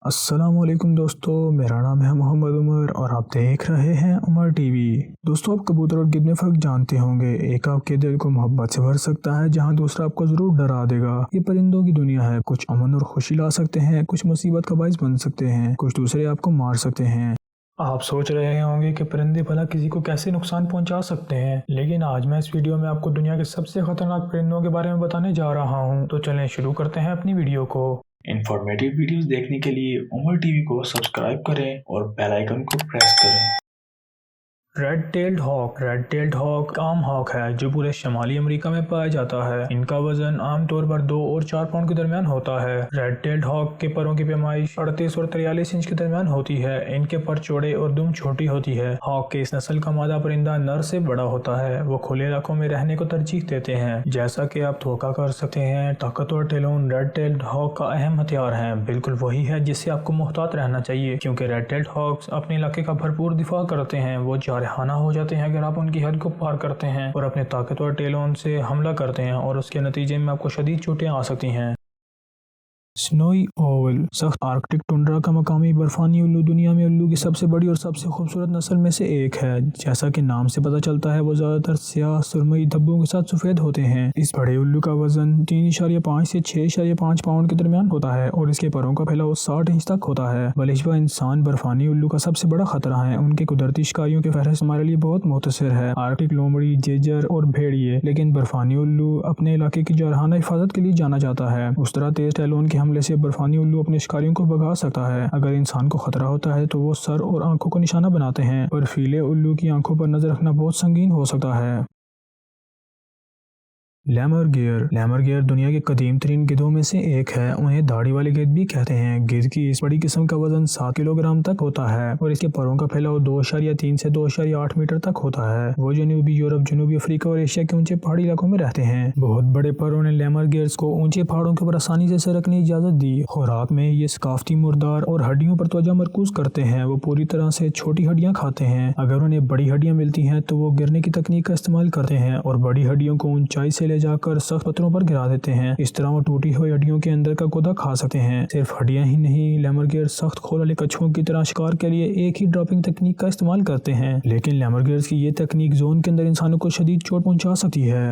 السلام علیکم دوستو، میرا نام ہے محمد عمر اور آپ دیکھ رہے ہیں عمر ٹی وی۔ دوستو، آپ کبوتر اور گدنے فرق جانتے ہوں گے۔ ایک آپ کے دل کو محبت سے بھر سکتا ہے جہاں دوسرا آپ کو ضرور ڈرا دے گا۔ یہ پرندوں کی دنیا ہے، کچھ امن اور خوشی لا سکتے ہیں، کچھ مصیبت کا باعث بن سکتے ہیں، کچھ دوسرے آپ کو مار سکتے ہیں۔ آپ سوچ رہے ہوں گے کہ پرندے بھلا کسی کو کیسے نقصان پہنچا سکتے ہیں، لیکن آج میں اس ویڈیو میں آپ کو دنیا کے سب سے خطرناک پرندوں کے بارے میں بتانے جا رہا ہوں۔ تو چلیں شروع کرتے ہیں اپنی ویڈیو کو۔ انفارمیٹیو ویڈیوز دیکھنے کے لیے عمر ٹی وی کو سبسکرائب کریں اور بیل آئیکن کو پریس کریں۔ Red tailed hawk. Red tailed hawk عام ہاک ہے جو پورے شمالی امریکہ میں پایا جاتا ہے۔ ان کا وزن عام طور پر 2 اور 4 پاؤنڈ کے درمیان ہوتا ہے۔ ریڈ ٹیلڈ ہاک کے پروں کی پیمائش 38 اور 43 انچ کے درمیان ہوتی ہے۔ ان کے پر چوڑے اور دم چھوٹی ہوتی ہے۔ ہاک کے اس نسل کا مادہ پرندہ نر سے بڑا ہوتا ہے۔ وہ کھلے علاقوں میں رہنے کو ترجیح دیتے ہیں۔ جیسا کہ آپ توقع کر سکتے ہیں، طاقتور ٹیلون ریڈ ٹیلڈ ہاک کا اہم ہتھیار ہیں۔ بالکل وہی ہے جس سے آپ کو محتاط رہنا چاہیے، کیونکہ ریڈ ٹیلڈ ہاکس اپنے علاقے کا بھرپور دفاع کرتے ہیں۔ وہ جارحانہ ہو جاتے ہیں اگر آپ ان کی حد کو پار کرتے ہیں اور اپنے طاقتور ٹیلون سے حملہ کرتے ہیں، اور اس کے نتیجے میں آپ کو شدید چوٹیں آ سکتی ہیں۔ سنوئی اوول سخت آرکٹک ٹنڈرا کا مقامی برفانی الو دنیا میں الو کی سب سے بڑی اور سب سے خوبصورت نسل میں سے ایک ہے۔ جیسا کہ نام سے پتہ چلتا ہے، وہ زیادہ تر سیاہ سرمئی دھبوں کے ساتھ سفید ہوتے ہیں۔ اس بڑے الو کا وزن 3.5 سے 6.5 پاؤنڈ کے درمیان ہوتا ہے اور اس کے پروں کا پھیلاؤ 60 انچ تک ہوتا ہے۔ بنسبت انسان برفانی الو کا سب سے بڑا خطرہ ہے۔ ان کے قدرتی شکاریوں کی فہرست ہمارے لیے بہت مختصر ہے: آرکٹک لومڑی، جیجر اور بھیڑیے، لیکن برفانی الو اپنے علاقے کی جارحانہ حفاظت کے لیے جانا جاتا ہے۔ اس طرح تیز ٹیلون کے حملے سے برفانی الو اپنے شکاریوں کو بھگا سکتا ہے۔ اگر انسان کو خطرہ ہوتا ہے تو وہ سر اور آنکھوں کو نشانہ بناتے ہیں۔ برفیلے الو کی آنکھوں پر نظر رکھنا بہت سنگین ہو سکتا ہے۔ لیمر گیئر۔ لیمر گیئر دنیا کے قدیم ترین گدھوں میں سے ایک ہے۔ انہیں داڑھی والے گدھ بھی کہتے ہیں۔ گدھ کی اس بڑی قسم کا وزن 7 کلو گرام تک ہوتا ہے اور اس کے پروں کا پھیلاؤ 2.3 سے 2.8 میٹر تک ہوتا ہے۔ وہ جنوبی یورپ، جنوبی افریقہ اور ایشیا کے اونچے پہاڑی علاقوں میں رہتے ہیں۔ بہت بڑے پروں نے لیمر گیئرز کو اونچے پہاڑوں کے اوپر آسانی سے سرکنے کی اجازت دی۔ خوراک میں یہ ثقافتی مردار اور ہڈیوں پر توجہ مرکوز کرتے ہیں۔ وہ پوری طرح سے چھوٹی ہڈیاں کھاتے ہیں۔ اگر انہیں بڑی ہڈیاں ملتی ہیں تو وہ گرنے کی تکنیک کا استعمال کرتے ہیں اور بڑی ہڈیوں کو اونچائی سے لے جا کر سخت پتھروں پر گرا دیتے ہیں۔ اس طرح وہ ٹوٹی ہوئی ہڈیوں کے اندر کا گودا کھا سکتے ہیں۔ صرف ہڈیاں ہی نہیں، لیمر گیئر سخت کھول والے کچھووں کی طرح شکار کے لیے ایک ہی ڈراپنگ تکنیک کا استعمال کرتے ہیں، لیکن لیمر گیئرز کی یہ تکنیک زون کے اندر انسانوں کو شدید چوٹ پہنچا سکتی ہے۔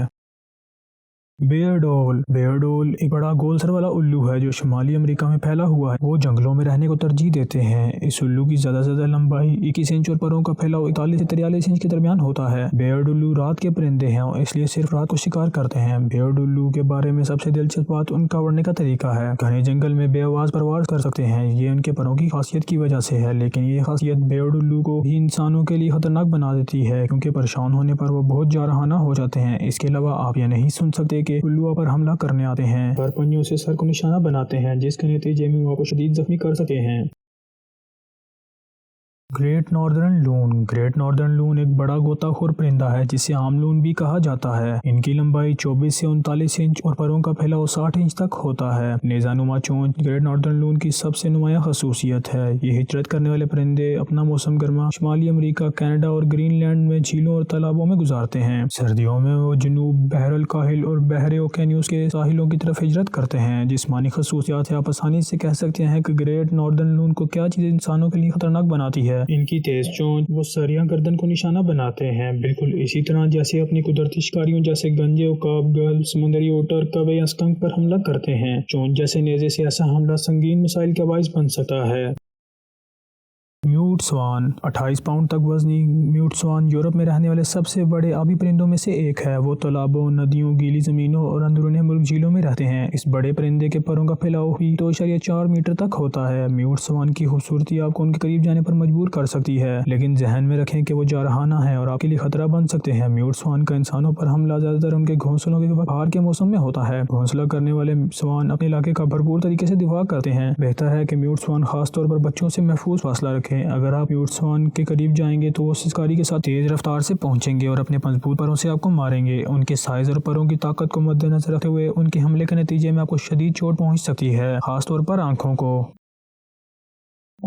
Beard Oval. بیئرڈ اوول ایک بڑا گول سر والا الو ہے جو شمالی امریکہ میں پھیلا ہوا ہے۔ وہ جنگلوں میں رہنے کو ترجیح دیتے ہیں۔ اس الو کی زیادہ سے زیادہ لمبائی 21 انچ اور پروں کا پھیلاؤ 41 سے 43 انچ کے درمیان ہوتا ہے۔ بیئرڈ الو رات کے پرندے ہیں اور اس لیے صرف رات کو شکار کرتے ہیں۔ بیئرڈ الو کے بارے میں سب سے دلچسپ بات ان کا اڑنے کا طریقہ ہے۔ گھنے جنگل میں بے آواز پرواز کر سکتے ہیں۔ یہ ان کے پروں کی خاصیت کی وجہ سے ہے، لیکن یہ خاصیت بیئرڈ الو کو بھی انسانوں کے لیے خطرناک بنا دیتی ہے، کیونکہ پریشان ہونے پر وہ بہت جارحانہ ہو جاتے ہیں۔ اس کے علاوہ آپ یہ نہیں سن سکتے کہ الو پر حملہ کرنے آتے ہیں۔ پر پنجوں سے سر کو نشانہ بناتے ہیں، جس کے نتیجے میں وہ آپ کو شدید زخمی کر سکتے ہیں۔ Great northern loan. Great northern loan ایک بڑا غوطہ خور پرندہ ہے جسے عام لون بھی کہا جاتا ہے۔ ان کی لمبائی 24 سے 39 انچ اور پروں کا پھیلاؤ 60 انچ تک ہوتا ہے۔ نیزہ نما چونچ گریٹ ناردرن لون کی سب سے نمایاں خصوصیت ہے۔ یہ ہجرت کرنے والے پرندے اپنا موسم گرما شمالی امریکہ، کینیڈا اور گرین لینڈ میں جھیلوں اور تالابوں میں گزارتے ہیں۔ سردیوں میں وہ جنوب، بحر الکاہل اور بحر اوقیانوس کے ساحلوں کی طرف ہجرت کرتے ہیں۔ جسمانی خصوصیات سے آپ آسانی سے کہہ سکتے ہیں کہ گریٹ ناردرن لون کو کیا چیز انسانوں کے لیے خطرناک بناتی ہے۔ ان کی تیز چونچ، وہ سر یا گردن کو نشانہ بناتے ہیں، بالکل اسی طرح جیسے اپنی قدرتی شکاریوں جیسے گنجے، عقاب، گل، سمندری اوٹر، کوے یا اسکنک پر حملہ کرتے ہیں۔ چونچ جیسے نیزے سے ایسا حملہ سنگین مسائل کا باعث بن سکتا ہے۔ میوٹ سوان۔ 28 پاؤنڈ تک وزنی میوٹ سوان یورپ میں رہنے والے سب سے بڑے آبی پرندوں میں سے ایک ہے۔ وہ تالابوں، ندیوں، گیلی زمینوں اور اندرون ملک جھیلوں میں رہتے ہیں۔ اس بڑے پرندے کے پروں کا پھیلاؤ بھی 2.4 میٹر تک ہوتا ہے۔ میوٹ سوان کی خوبصورتی آپ کو ان کے قریب جانے پر مجبور کر سکتی ہے، لیکن ذہن میں رکھیں کہ وہ جارحانہ ہیں اور آپ کے لیے خطرہ بن سکتے ہیں۔ میوٹ سوان کا انسانوں پر حملہ زیادہ تر ان کے گھونسلوں کے بہار کے موسم میں ہوتا ہے۔ گھونسلہ کرنے والے سوان اپنے علاقے کا بھرپور طریقے سے دفاع کرتے ہیں۔ بہتر ہے کہ میوٹ سوان خاص طور پر بچوں سے محفوظ فاصلہ رکھیں۔ اگر آپ میوٹ سوان کے قریب جائیں گے تو وہ شکاری کے ساتھ تیز رفتار سے پہنچیں گے اور اپنے مضبوط پروں سے آپ کو ماریں گے۔ ان کے سائز اور پروں کی طاقت کو مد نظر رکھتے ہوئے ان کے حملے کے نتیجے میں آپ کو شدید چوٹ پہنچ سکتی ہے، خاص طور پر آنکھوں کو۔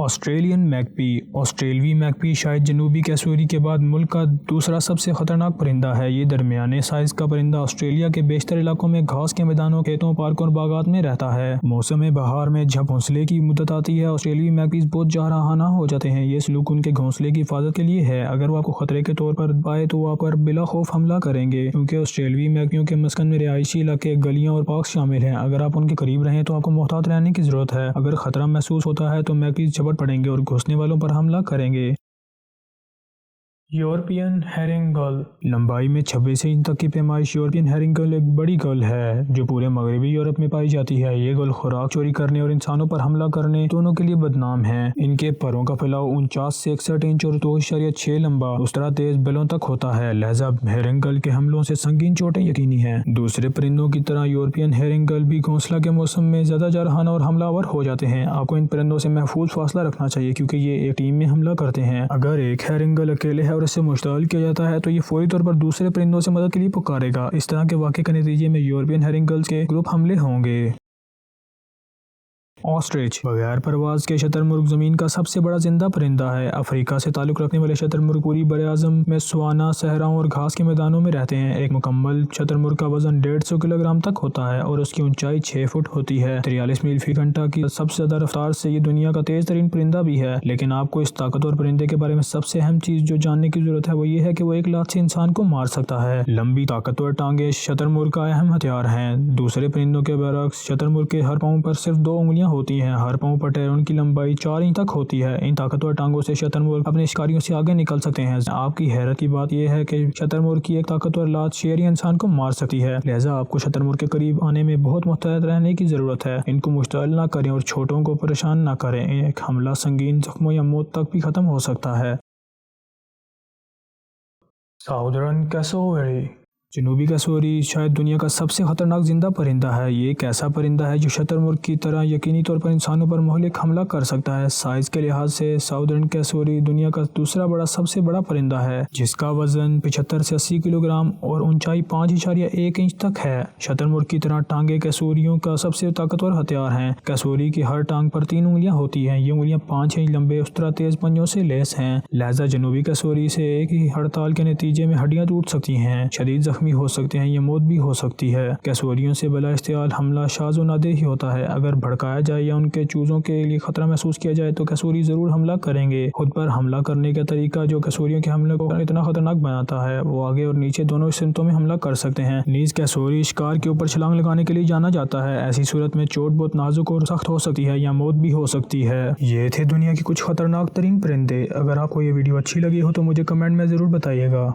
آسٹریلین میکپی آسٹریلوی میکپی شاید جنوبی کیسوری کے بعد ملک کا دوسرا سب سے خطرناک پرندہ ہے۔ یہ درمیانے سائز کا پرندہ آسٹریلیا کے بیشتر علاقوں میں گھاس کے میدانوں، کھیتوں، پارکوں اور باغات میں رہتا ہے۔ موسم بہار میں جب گھونسلے کی مدت آتی ہے، آسٹریلوی میکپیز بہت جارحانہ ہو جاتے ہیں۔ یہ سلوک ان کے گھونسلے کی حفاظت کے لیے ہے۔ اگر وہ آپ کو خطرے کے طور پر پائے تو وہ آپ پر بلا خوف حملہ کریں گے، کیونکہ آسٹریلوی میکپیوں کے مسکن میں رہائشی علاقے، گلیاں اور پارک شامل ہیں۔ اگر آپ ان کے قریب رہیں تو آپ کو محتاط رہنے کی ضرورت ہے۔ اگر خطرہ محسوس ہوتا ہے تو میکپیز جھپٹ پڑیں گے اور گھسنے والوں پر حملہ کریں گے۔ یورپین ہیرنگ گل لمبائی میں 26 انچ تک کی پیمائش یورپین ہیرنگ گل ایک بڑی گل ہے جو پورے مغربی یورپ میں پائی جاتی ہے۔ یہ گل خوراک چوری کرنے اور انسانوں پر حملہ کرنے دونوں کے لیے بدنام ہے۔ ان کے پروں کا پھیلاؤ 49 سے 61 انچ اور 2.6 لمبا، اس طرح تیز بلوں تک ہوتا ہے، لہذا ہیرنگ گل کے حملوں سے سنگین چوٹیں یقینی ہیں۔ دوسرے پرندوں کی طرح یورپین ہیرنگ گل بھی گھونسلہ کے موسم میں زیادہ جارحانہ اور حملہ آور ہو جاتے ہیں۔ آپ کو ان پرندوں سے محفوظ فاصلہ رکھنا چاہیے کیونکہ یہ ایک ٹیم میں حملہ کرتے ہیں۔ اگر ایک ہیرنگ گل اکیلے ہے اور اسے مشتعل کیا جاتا ہے تو یہ فوری طور پر دوسرے پرندوں سے مدد کے لیے پکارے گا۔ اس طرح کے واقعے کے نتیجے میں یورپین ہیرنگ گلز کے گروپ حملے ہوں گے۔ آسٹرچ بغیر پرواز کے شتر مرغ زمین کا سب سے بڑا زندہ پرندہ ہے۔ افریقہ سے تعلق رکھنے والے شتر مرغ پوری براعظم میں سوانا، صحراؤں اور گھاس کے میدانوں میں رہتے ہیں۔ ایک مکمل شتر مرغ کا وزن 150 کلو گرام تک ہوتا ہے اور اس کی اونچائی 6 فٹ ہوتی ہے۔ 43 میل فی گھنٹہ کی سب سے زیادہ رفتار سے یہ دنیا کا تیز ترین پرندہ بھی ہے۔ لیکن آپ کو اس طاقتور پرندے کے بارے میں سب سے اہم چیز جو جاننے کی ضرورت ہے وہ یہ ہے کہ وہ ایک لات سے انسان کو مار سکتا ہے۔ لمبی طاقتور ٹانگیں شتر مرغ کا اہم ہتھیار ہیں۔ دوسرے پرندوں کے برعکس شتر مرغ کے ہر پاؤں پر صرف 2 انگلیاں ہوتی ہیں۔ ہر پاؤں پر ٹیرون کی لمبائی 4 انچ تک ہوتی ہے۔ ان طاقتور ٹانگوں سے شتر مرغ اپنے شکاریوں سے آگے نکل سکتے ہیں۔ آپ کی حیرت کی بات یہ ہے کہ شتر مرغ کی ایک طاقتور لات شیر یا انسان کو مار سکتی ہے، لہذا آپ کو شتر مرغ کے قریب آنے میں بہت محتاط رہنے کی ضرورت ہے۔ ان کو مشتعل نہ کریں اور چھوٹوں کو پریشان نہ کریں۔ ایک حملہ سنگین زخموں یا موت تک بھی ختم ہو سکتا ہے۔ ساؤدرن کیسووری جنوبی کیسوری شاید دنیا کا سب سے خطرناک زندہ پرندہ ہے۔ یہ ایک ایسا پرندہ ہے جو شتر مرغ کی طرح یقینی طور پر انسانوں پر مہلک حملہ کر سکتا ہے۔ سائز کے لحاظ سے ساؤدرن کیسوری دنیا کا دوسرا سب سے بڑا پرندہ ہے، جس کا وزن 75 سے 80 کلو گرام اور اونچائی 5.1 انچ تک ہے۔ شتر مرغ کی طرح ٹانگیں کیسوریوں کا سب سے طاقتور ہتھیار ہیں۔ کیسوری کی ہر ٹانگ پر 3 انگلیاں ہوتی ہیں۔ یہ انگلیاں 5 انچ لمبے اس طرح تیز پنجوں سے لیس ہیں، لہذا جنوبی کیسوری سے ایک ہی ہڑتال کے نتیجے میں ہڈیاں ٹوٹ سکتی ہیں، شدید زخمی ہو سکتے ہیں یا موت بھی ہو سکتی ہے۔ کیسوریوں سے بلا اشتعال حملہ شاذ و نادر ہی ہوتا ہے۔ اگر بھڑکایا جائے یا ان کے چوزوں کے لیے خطرہ محسوس کیا جائے تو کیسوری ضرور حملہ کریں گے۔ خود پر حملہ کرنے کا طریقہ جو کیسوریوں کے حملے کو اتنا خطرناک بناتا ہے، وہ آگے اور نیچے دونوں سمتوں میں حملہ کر سکتے ہیں۔ نیز کیسوری شکار کے اوپر چھلانگ لگانے کے لیے جانا جاتا ہے۔ ایسی صورت میں چوٹ بہت نازک اور سخت ہو سکتی ہے یا موت بھی ہو سکتی ہے۔ یہ تھے دنیا کی کچھ خطرناک ترین پرندے۔ اگر آپ کو یہ ویڈیو اچھی لگی ہو تو مجھے کمنٹ میں ضرور بتائیے گا۔